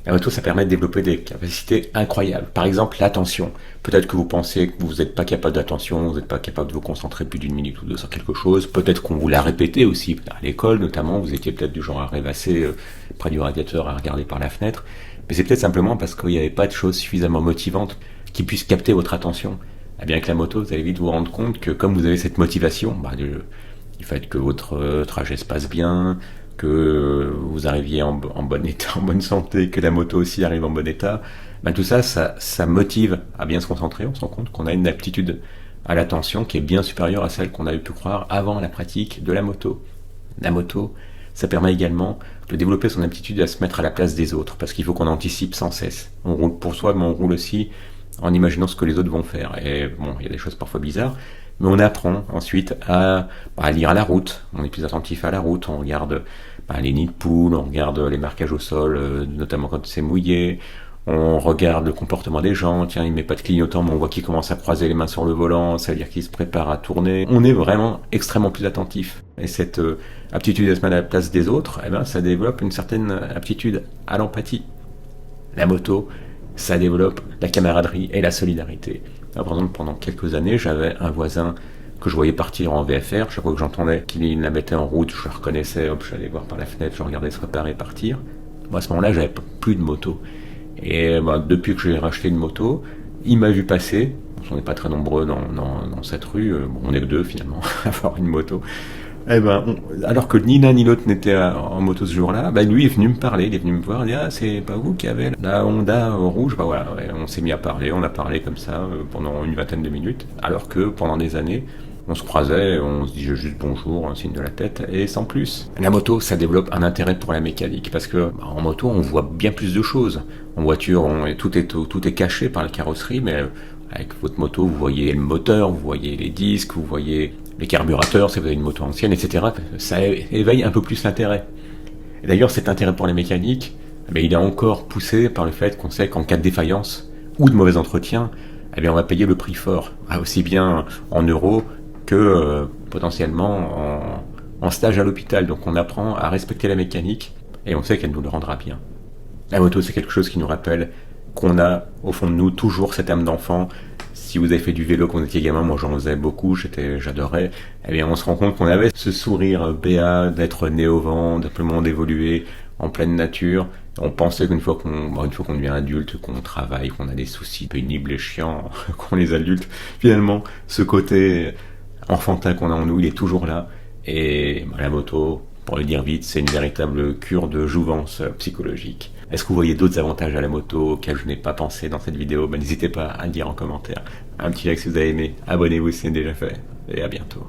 La moto, ça permet de développer des capacités incroyables. Par exemple, l'attention. Peut-être que vous pensez que vous n'êtes pas capable d'attention, vous n'êtes pas capable de vous concentrer plus d'une minute ou deux sur quelque chose. Peut-être qu'on vous l'a répété aussi. À l'école, notamment, vous étiez peut-être du genre à rêvasser près du radiateur, à regarder par la fenêtre. Mais c'est peut-être simplement parce qu'il n'y avait pas de choses suffisamment motivantes qui puissent capter votre attention. Eh bien, avec la moto, vous allez vite vous rendre compte que comme vous avez cette motivation, du fait que votre trajet se passe bien, que vous arriviez en bon état, en bonne santé, que la moto aussi arrive en bon état, tout ça, ça motive à bien se concentrer. On se rend compte qu'on a une aptitude à l'attention qui est bien supérieure à celle qu'on avait pu croire avant la pratique de la moto. La moto, ça permet également de développer son aptitude à se mettre à la place des autres, parce qu'il faut qu'on anticipe sans cesse. On roule pour soi, mais on roule aussi en imaginant ce que les autres vont faire. Et bon, il y a des choses parfois bizarres, mais on apprend ensuite à lire à la route. On est plus attentif à la route, on regarde les nids de poules, on regarde les marquages au sol, notamment quand c'est mouillé, on regarde le comportement des gens, tiens, il met pas de clignotant, mais on voit qu'il commence à croiser les mains sur le volant, ça veut dire qu'il se prépare à tourner. On est vraiment extrêmement plus attentif. Et cette aptitude à se mettre à la place des autres, ça développe une certaine aptitude à l'empathie. La moto, ça développe la camaraderie et la solidarité. Alors, par exemple, pendant quelques années, j'avais un voisin que je voyais partir en VFR. Chaque fois que j'entendais qu'il la mettait en route, je le reconnaissais, hop, j'allais voir par la fenêtre, je regardais se préparer partir. Moi, à ce moment-là, j'avais plus de moto. Et depuis que j'ai racheté une moto, il m'a vu passer. On n'est pas très nombreux dans cette rue. On est que deux finalement à avoir une moto. Alors que ni l'un ni l'autre n'était en moto ce jour-là, lui est venu me parler, il est venu me voir, il dit c'est pas vous qui avez la Honda rouge. On s'est mis à parler, on a parlé comme ça pendant une vingtaine de minutes, alors que pendant des années, on se croisait, on se disait juste bonjour, un signe de la tête, et sans plus. La moto, ça développe un intérêt pour la mécanique, parce que en moto, on voit bien plus de choses. En voiture, tout est caché par la carrosserie, mais avec votre moto, vous voyez le moteur, vous voyez les disques, vous voyez les carburateurs, si vous avez une moto ancienne, etc. Ça éveille un peu plus l'intérêt. Et d'ailleurs, cet intérêt pour les mécaniques, il est encore poussé par le fait qu'on sait qu'en cas de défaillance ou de mauvais entretien, on va payer le prix fort, aussi bien en euros que potentiellement en stage à l'hôpital. Donc on apprend à respecter la mécanique et on sait qu'elle nous le rendra bien. La moto, c'est quelque chose qui nous rappelle qu'on a au fond de nous toujours cette âme d'enfant. Si vous avez fait du vélo quand vous étiez gamin, moi j'en faisais beaucoup, j'adorais, on se rend compte qu'on avait ce sourire béat d'être né au vent, simplement d'évoluer en pleine nature. On pensait qu'une fois qu'on devient adulte, qu'on travaille, qu'on a des soucis pénibles et chiants, qu'on les adultes, finalement, ce côté enfantin qu'on a en nous, il est toujours là. Et la moto, pour le dire vite, c'est une véritable cure de jouvence psychologique. Est-ce que vous voyez d'autres avantages à la moto auxquels je n'ai pas pensé dans cette vidéo? N'hésitez pas à le dire en commentaire. Un petit like si vous avez aimé, abonnez-vous si c'est déjà fait, et à bientôt.